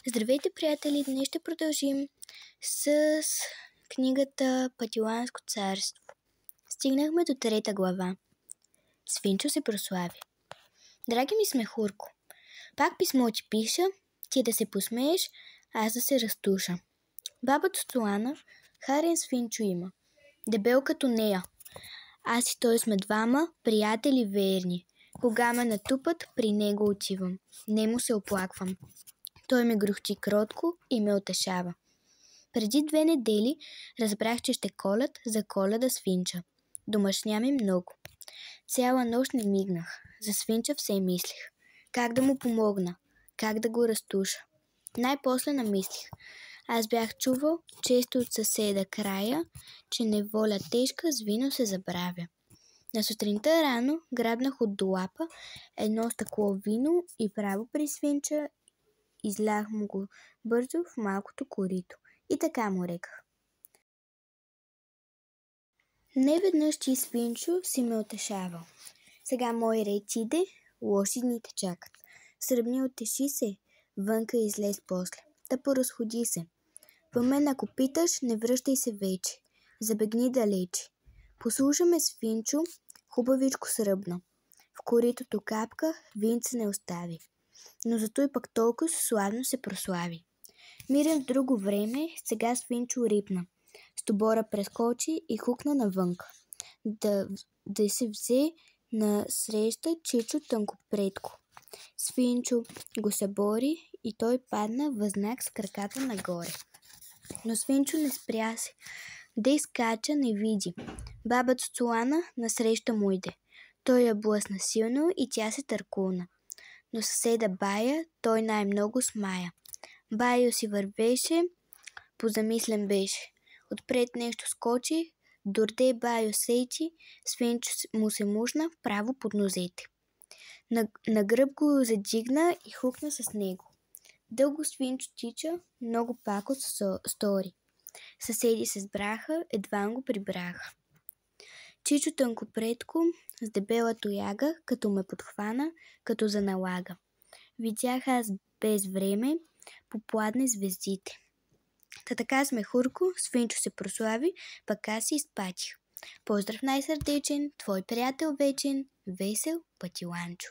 Здравейте, приятели! Днес ще продължим с книгата Пътиланско царство. Стигнахме до 3 глава. Свинчо се прослави. Драги ми смехурко, пак писмо ти пиша, ти да се посмееш, аз да се разтуша. Бабата Стояна харен свинчо има, дебел като нея. Аз и той сме двама приятели верни. Кога ме натупат, при него отивам. Не му се оплаквам. Той ме грухти кротко и ме утешава. Преди 2 недели разбрах, че ще колят за Коледа свинча. Домашня ми много. Цяла нощ не мигнах. За свинча все мислих. Как да му помогна? Как да го разтуша? Най-после намислих. Аз бях чувал често от съседа края, че неволя тежка с вино се забравя. На сутринта рано грабнах от долапа едно стъкло вино и право при свинча излях му го бързо в малкото корито. И така му реках. Не веднъж ти, свинчо, си ме утешавал. Сега мой ред иде, лоши дни те чакат. Сръбни, утеши се, вънка излез после. Да поразходи се. По мен ако питаш, не връщай се вече. Забегни далече. Послушаме, свинчо, хубавичко сръбна. В коритото капка, винце не остави. Но зато и пък толкова славно се прослави. Мирен в друго време, сега свинчо рипна. Стобора прескочи и хукна навънка. Да се взе на среща Чичо Тънкопредко. Свинчо го събори и той падна възнак с краката нагоре. Но свинчо не спря се. Де скача не види. Баба Цуцулана насреща му иде. Той я блъсна силно и тя се търкулна. Но съседа Бая той най-много смая. Байо си вървеше, позамислен беше. Отпред нещо скочи, дорде Байо сечи, свинчо му се мушна право под нозете. На гръб го задигна и хукна с него. Дълго свинчо тича, много пако стори. Съседи се сбраха, едва го прибраха. Чичо Тънкопредко с дебела тояга, като ме подхвана, като за налага. Видях аз без време попладне звездите. Та така смехурко, свинчо се прослави, пък аз си изпатих. Поздрав най-сърдечен, твой приятел вечен, Весел Пътиланчо.